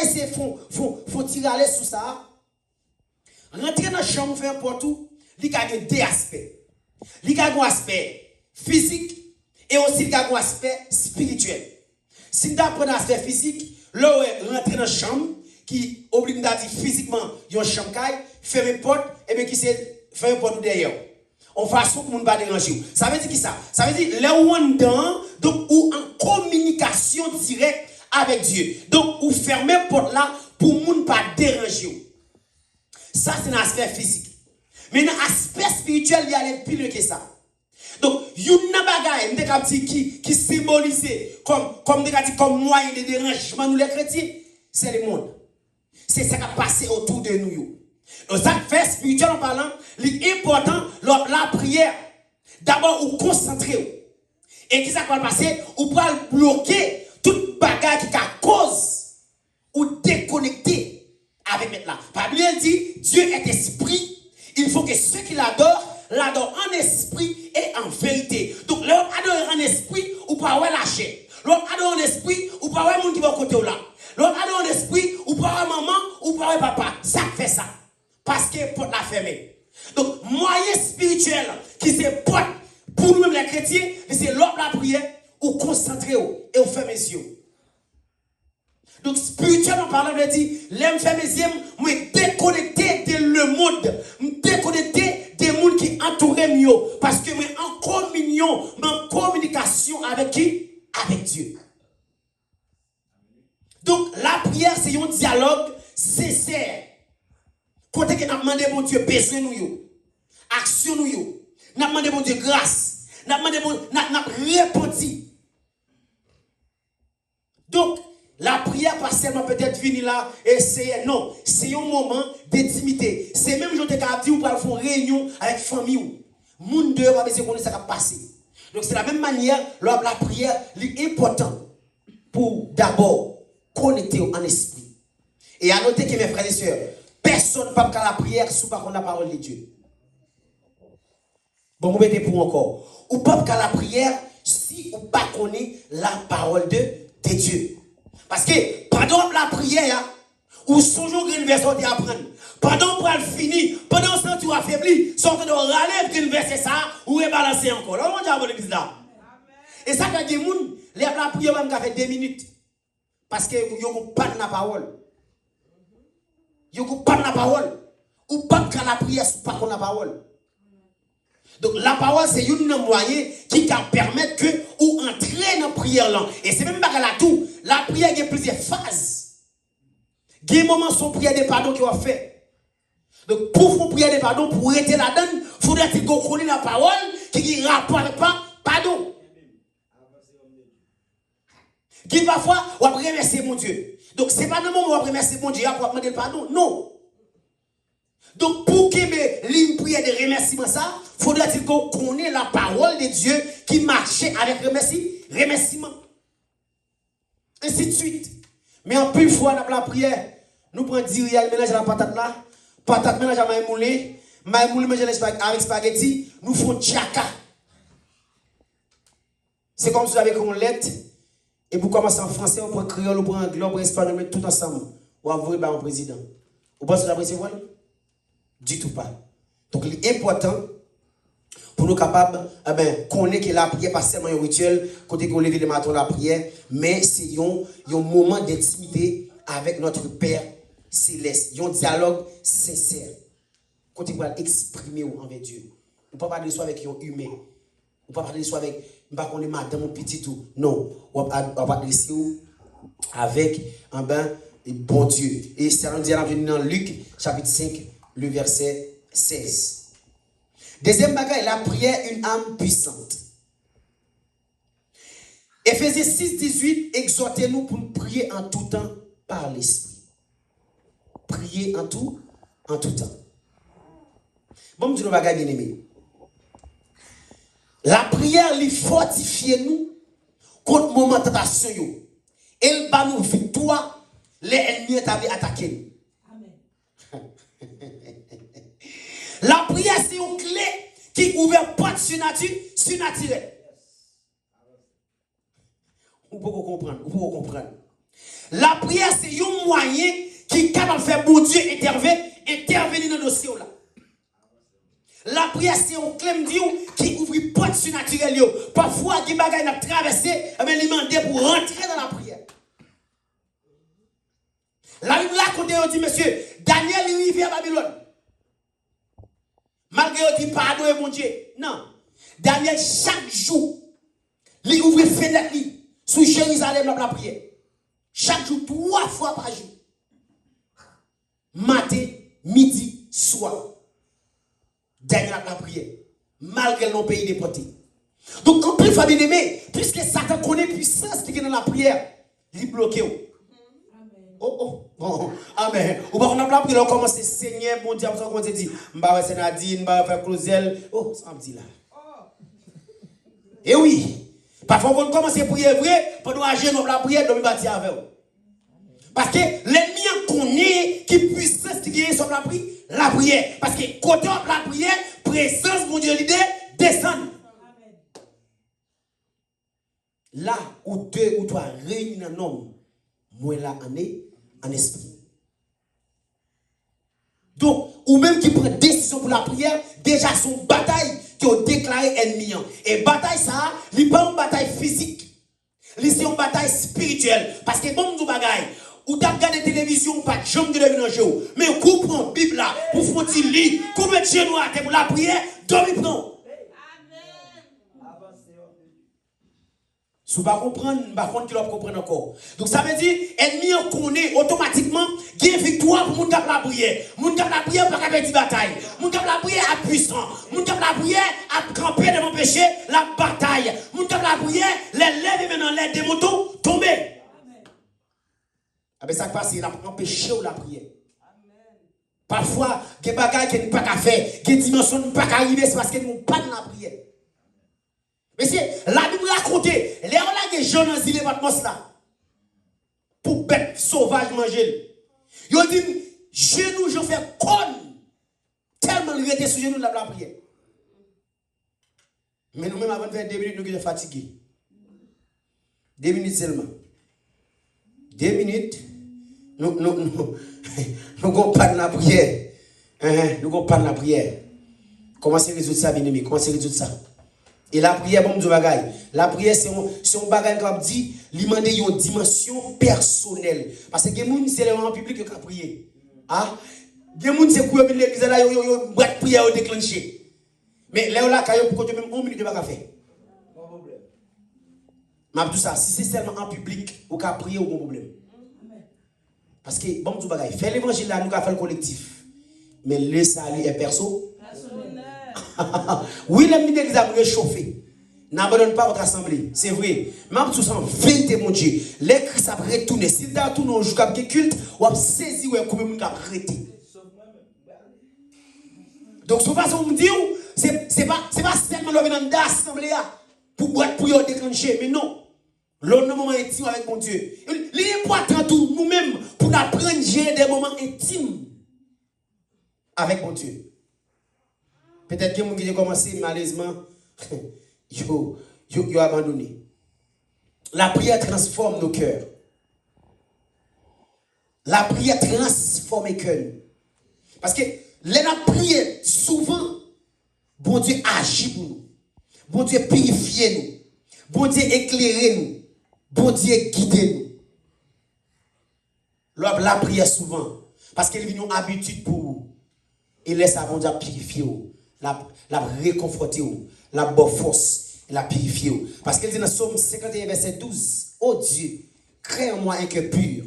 essayer faut tirer à l'aise sur ça. Rentrer dans la chambre, faire n'importe où, il y a deux aspects. Il y a un aspect physique et aussi il y a un aspect spirituel. Si nous apprenons l'aspect physique, là où rentrer dans la chambre, qui oblige nous à dire physiquement, il y a une chambre, fermer la porte, et bien qui c'est fermer la porte derrière. En façon que nous ne pas déranger. Ça veut dire qui ça? Ça veut dire là où on est dedans, donc ou en communication directe avec Dieu. Donc ou fermer la porte là pour ne pas déranger. Ça c'est un aspect physique. Mais dans l'aspect spirituel, il y a plus que ça. Donc, il y a une bagaille qui symbolise comme moyen de dérangement nous les chrétiens, c'est le monde. C'est ça qui a passé autour de nous. Donc, ça fait spirituel en parlant, l'important, la prière, d'abord, vous concentrer. Et qui ça va passer? Vous pouvez bloquer toute bagaille qui a cause ou déconnecter avec maintenant. La Bible dit, Dieu est esprit. Il faut que ceux qui l'adorent en esprit et en vérité. Donc, l'homme adore en esprit ou pas lâcher. L'homme adore en esprit ou pas monde qui va côté là. L'homme adore en esprit ou pas maman ou pas papa. Ça fait ça. Parce que porte la fermée. Donc, moyen spirituel qui se porte pour nous-mêmes les chrétiens, c'est l'homme la prière ou concentrer et ou fermer les yeux. Donc, spirituellement parlant, je dis, l'aime faire mes yeux, moi déconnecter de le monde, me déconnecter des mondes qui entourent mieux, parce que moi en communion, en communication avec qui? Avec Dieu. Donc, la prière, c'est un dialogue sincère. Côté que nous demandons mon Dieu, besoin nous, action nous, nous demandons mon Dieu grâce, nous demandons nous repenti. Donc, la prière, pas seulement peut-être venir là et c'est non, c'est un moment d'intimité. C'est même je te dis ou pour faire une réunion avec famille. Moun deux va besoin connaître ça qui passer. Donc c'est la même manière la prière est important pour d'abord connecter en esprit. Et à noter que mes frères et sœurs, personne ne peut faire la prière sous pas la parole de Dieu. Bon, vous mettez pour encore. Ou pas faire la prière si ou pas connaît la parole de Dieu. Parce que pendant la prière, ou toujours une version d'apprendre. Pendant pour le finir, pendant ce temps tu as affaibli, sortez de râler une verset ça, ou rebalancer encore. Là, on dit à l'église là. Et ça, quand des gens, la prière même fait 2 minutes. Parce que vous n'avez pas de la parole. Vous n'avez pas de la parole. Ou pas de la prière, pas de la parole. Donc la parole c'est un moyen qui va permettre que ou entrer dans la prière là. Et c'est même pas là tout. La prière il y a plusieurs phases. Il y a des moments son prière de pardon qui va faire. Donc pour faire prière de pardon, pour être là-dedans, il faudrait que vous connaissiez la parole qui rapport avec pardon. Qui parfois on va remercier mon Dieu. Donc c'est pas le moment où on va remercier mon Dieu pour demander le pardon. Non. Donc, pour que les prières de remerciement, ça, faudrait-il qu'on connaisse la parole de Dieu qui marchait avec remerciement. Ainsi de suite. Mais en plus, fois, dans la prière, nous prenons dirial, mélange la patate là, patate mélange à maïmoulé mélange avec spaghetti, nous faisons tchaka. C'est comme si vous avez une lettre, et vous commencez en français, on prend créole, on prend anglais, on prend espagnol, on met tout ensemble. Ou envoyer par un président. Vous pensez que vous recevoir? Du tout pas. Donc, il est important pour nous capables de connaître que la prière, pas seulement un rituel, côté qu'on lève le matin la prière, mais c'est un moment d'intimité avec notre Père céleste. Un dialogue sincère. Côté qu'on va exprimer envers Dieu. On ne peut pas parler de soi avec un humain. On ne peut pas parler de soi avec, pas qu'on est madame ou petit tout. Non. On va parler de soi avec un bon Dieu. Et c'est un dialogue dans Luc, chapitre 5. Le verset 16. Deuxième bagaille, la prière, une âme puissante. Éphésiens 6, 18, exhortez-nous pour nous prier en tout temps par l'Esprit. Prier en tout temps. Bon, je dis bagaille bien aimé. La prière, lui fortifie nous contre le moment de tentation. Elle va nous victoire, les ennemis établis attaquer. La prière, c'est une clé qui ouvre pas de surnaturel. Vous pouvez comprendre. La prière, c'est un moyen qui est capable de faire bon Dieu intervenir dans le dossier. Là. La prière, c'est un clé qui ouvre les portes surnaturelles. Parfois, il y a des choses qui traversé, mais il demande pour rentrer dans la prière. La Bible raconte, on dit, monsieur, Daniel est arrivé à Babylone. Malgré qu'il dit, pardon, mon Dieu. Non. Daniel, chaque jour, il ouvre les fenêtres sous Jérusalem dans la prière. Chaque jour, 3 fois par jour. Matin, midi, soir. Daniel a la prière. Malgré nos pays déportés. Donc, en plus, famille aimée, puisque Satan connaît puissance qui est dans la prière, il est bloqué. Oh. Amen. Ou pas on a la prière, on commence à Seigneur, bon Dieu, on se dit, m'ba c'est Nadine, m'ba faire Clozel. Oh, ça me dit là. Et oui. Parfois, on commence à prier vrai, pour nous agir dans la prière, nous bâtir avec vous. Parce que l'ennemi connaît qui puissance qui est sur la prière. Parce que côté de la prière, présence, mon Dieu, l'idée, descend. Là où 2 ou 3 réunis un homme, moi là en esprit. Donc, ou même qui prend décision pour la prière, déjà son bataille qui a déclaré ennemi. Et bataille ça, il n'est pas une bataille physique. C'est une bataille spirituelle. Parce que bon, nous bagaille. Ou t'as regardé télévision, pas de jambe de devenir jeu. Mais qu'on prend la Bible là, pour faire un lit, qu'on met genoux à terre pour la prière, dormir prend. Si vous ne comprenez pas, vous ne comprenez pas encore. Donc ça veut dire, ennemi en connaît automatiquement, qui est victoire pour moun k'ap la prière. Moun k'ap la prière pour faire des batailles. Moun k'ap la prière à puissant. Moun k'ap la prière à camper devant péché, la bataille. Moun k'ap la prière, les lèvres maintenant l'aide des motos, tomber. Ça passe, il a empêché la prière. Parfois, il y a des bagages qui ne pas faire, il y a des dimensions qui ne pas arriver, c'est parce qu'ils n'ont pas de la prière. Mais c'est la Bible raconte, les gens là des gens dans les atmosphères là, pour bête sauvage manger. Ils ont dit, genoux, je fais conne, tellement il était sur genoux de la prière. Mais nous-mêmes, avant de faire 2 minutes, nous sommes fatigués. 2 minutes seulement. 2 minutes, nous n'avons pas de la prière. Nous n'avons pas de la prière. Comment c'est résoudre ça, bien aimé? Comment c'est résoudre ça? Et la prière, bon, Dieu bagaille. La prière, c'est un bagage comme dit, il demande une dimension personnelle. Parce que les gens, c'est les gens en public qui ont prié. Ah? Les gens, c'est quoi, l'église là, ils ont prière au déclenché. Mais là, quand ils ont même 1 minute de bagage faire. Mais tout ça, si c'est seulement en public, vous pouvez prier, aucun problème. Parce que, bon, Dieu bagaille, faire l'évangile là, nous avons fait le collectif. Mais le salut est perso. Oui, les ministres ont réchauffé. N'abandonne pas votre assemblée. C'est vrai. Même tout ça, vérité, mon Dieu. Les Christ a retourné. Si dans tout nos jours, comme culte, on a saisi ou comme on a arrêté. Donc, ce façon de me dire, c'est pas seulement le d'assemblée pour déclencher. Mais non. L'autre moment intime avec mon Dieu. L'important tout nous-mêmes pour apprendre à gérer des moments intimes avec mon Dieu. Peut-être que les gens qui ont commencé, malheureusement, ils ont abandonné. La prière transforme nos cœurs. La prière transforme les cœurs. Parce que la prière, souvent, bon Dieu agit pour nous. Bon Dieu purifie nous. Bon Dieu éclaire nous. Bon Dieu guide nous. La prière, souvent, parce qu'elle est une habitude pour vous. Il laisse bon Dieu purifier vous. La réconforter, la bonne force, la purifier. Parce qu'elle dit dans Somme 51, verset 12, oh Dieu, crée en moi un cœur pur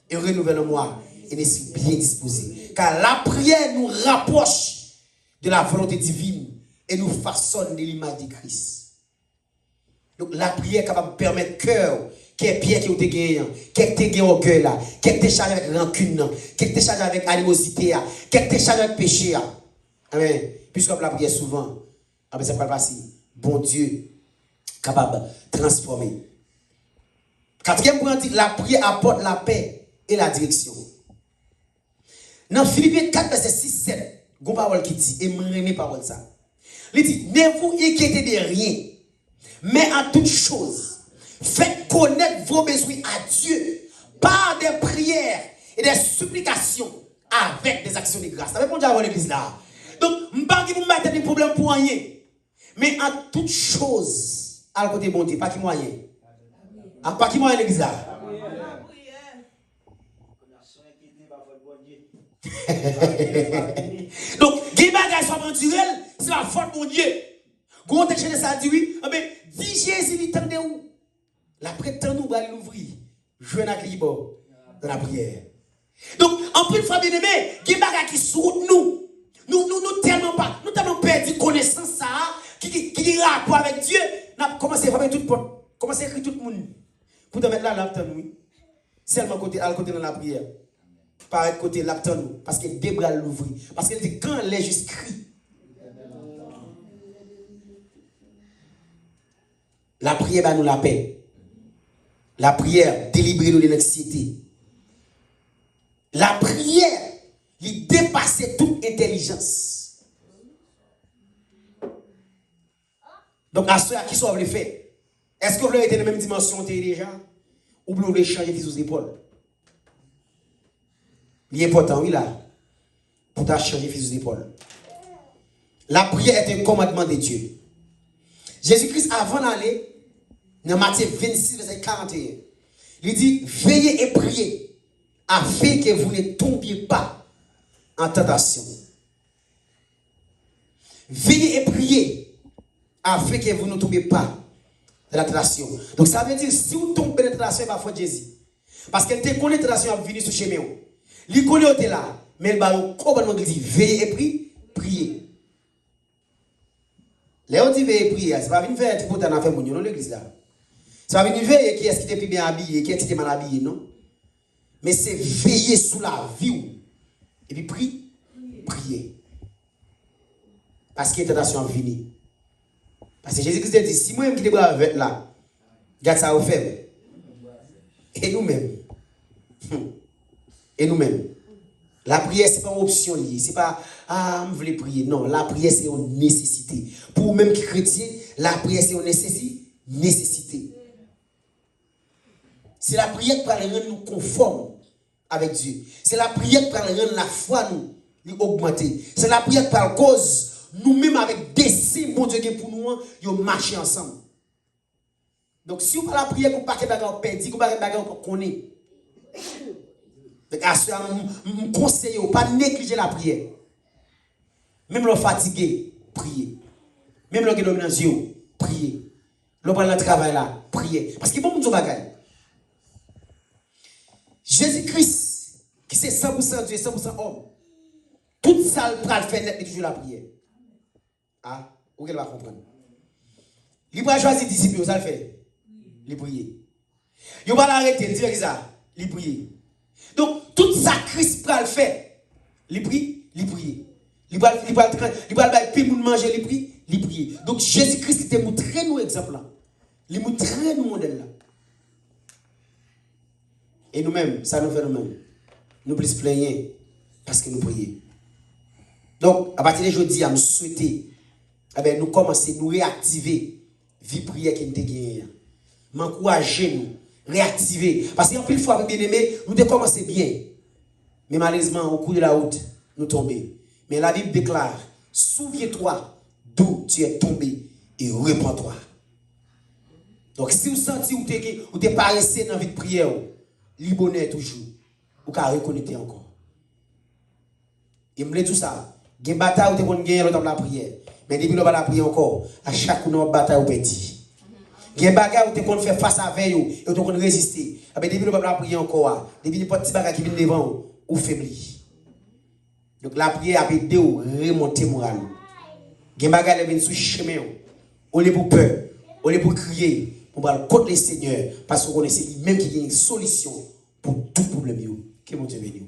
et renouvelle en moi un esprit bien disposé. Car la prière nous rapproche de la volonté divine et nous façonne de l'image de Christ. Donc la prière est capable de permettre cœur, qui est pierre qui est gagné, qui est gagné au cœur là, qui est chargé avec rancune, qui est chargé avec animosité, qui est chargé avec péché. Amen. Puisqu'on la prière souvent, ça va passer. Bon Dieu, capable de transformer. 4e point, la prière apporte la paix et la direction. Dans Philippiens 4, verset 6-7, une parole qui dit, et je n'aime parole ça. Il dit, ne vous inquiétez de rien, mais en toute chose, faites connaître vos besoins à Dieu par des prières et des supplications avec des actions de grâce. Ça veut dire avant l'église là. Donc, je ne pas vous mettre des problèmes pour rien. Mais en toute chose, à côté bon Dieu, pas qui moyen. Pas qui moyen l'église là. Donc, les bagages sont naturels, c'est la faute de mon Dieu. Quand on cherche ça, dit oui, mais dis Jésus, il tente où? La prétend nous va l'ouvrir. Je n'ai libre dans la prière. Donc, en plus, frère bien-aimé, les bagages qui sont nous. Nous tellement pas, nous tellement perdu connaissance ça, qui a rapport avec Dieu. Nous avons commencé à faire tout le monde. Commencé à écrire tout le monde. Pour te mettre là, l'aptan, oui. Seulement à côté de la prière. Par côté l'aptan, parce qu'il débra l'ouvrir. Parce qu'il dit, quand les juste crie, la prière va nous la paix. La prière délivre nous de l'anxiété. La prière, il dépassait toute intelligence. Donc, à ceux qui sont le fait, est-ce que vous voulez être dans la même dimension déjà? Ou vous voulez changer les épaules? Il est important, oui, là, pour changer les épaules. La prière est un commandement de Dieu. Jésus-Christ, avant d'aller, dans Matthieu 26, verset 41, il dit, veillez et priez, afin que vous ne tombiez pas en tentation. Veillez et priez, afin que vous ne tombiez pas dans la tentation. Donc ça veut dire, si vous tombez dans la tentation, il va faut Jésus. Parce qu'elle te connaît la tentation, elle va venir sur chemin. Il connaît où là, mais il va complètement dire, veillez et priez. Là, on dit veillez et priez, c'est pas venir faire un truc pour t'en faire mon Dieu dans l'église là. C'est pas venir veiller qui est-ce qui était bien habillé, qui est-ce qui était mal habillé, non? Mais c'est veiller sous la vie. Et puis prier. Parce qu'il y a une tentation venue. Parce que Jésus-Christ a dit, si moi-même qui déboule avec là, regarde ça au faible. Et nous-mêmes. Et nous-mêmes. La prière, ce n'est pas une option liée. Ce n'est pas, je voulais prier. Non, la prière, c'est une nécessité. Pour vous-même qui chrétien, la prière, c'est une nécessité. C'est la prière qui va rendre nous conformes avec Dieu. C'est la prière qui va rendre la foi nous augmenter. C'est la prière qui va cause nous-mêmes avec des signes, bon Dieu, pour nous, nous marcher ensemble. Donc, si vous parlez la prière, vous ne pouvez pas perdre, vous ne pouvez pas connaître. Donc, je vous conseille de ne pas négliger la prière. Même le fatigué, priez. Même le qui domine dans les yeux, priez. Le prend le travail là, priez. Parce qu'il y a beaucoup de bagages. Jésus-Christ, qui c'est 100% Dieu, 100% homme, tout ça, il va faire net, mais toujours la prière. Ah, où qu'elle va comprendre? Il va choisir disciples, ça le fait. Il prie. Il va l'arrêter, il dit ça, il prie. Donc, tout ça, Christ va le faire. Il prie, il prie. Il va le manger, il prie, il prie. Donc, Jésus-Christ, il te montre nous exemple là. Il montre nous modèle là. Et nous-mêmes, ça nous fait nous-mêmes. Nous plus plaignons parce que nous prions. Donc, à partir de aujourd'hui, je souhaite nous commencer, nous réactiver la vie prière qui nous a gagnée. M'encourager, nous réactiver. Parce qu'en plus, fois, bien aimé, nous devons commencer bien. Mais malheureusement, au cours de la route, nous tombons. Mais la Bible déclare, souviens-toi d'où tu es tombé et répands-toi. Donc, si vous sentez ou vous êtes paressé dans la vie de prière, le bonheur toujours, vous pouvez reconnaître encore. Et me tout ça. Il y a une bataille où vous avez gagné dans la prière. Mais depuis que vous avez prière encore, à chaque fois, vous bataille, vous perdez. Il y a une bagaille où vous avez fait face à veille et vous avez résisté. Mais depuis que vous avez prié encore, depuis que vous avez petit bagage qui vient devant, vous faiblis. Donc la prière a aidé vous remonter moral. Il y a une bagaille qui vient sur le chemin. On est pour peur, on est pour crier. On va contre le Seigneur parce qu'on connaît lui-même qui a une solution pour tout problème. Que mon Dieu bénisse.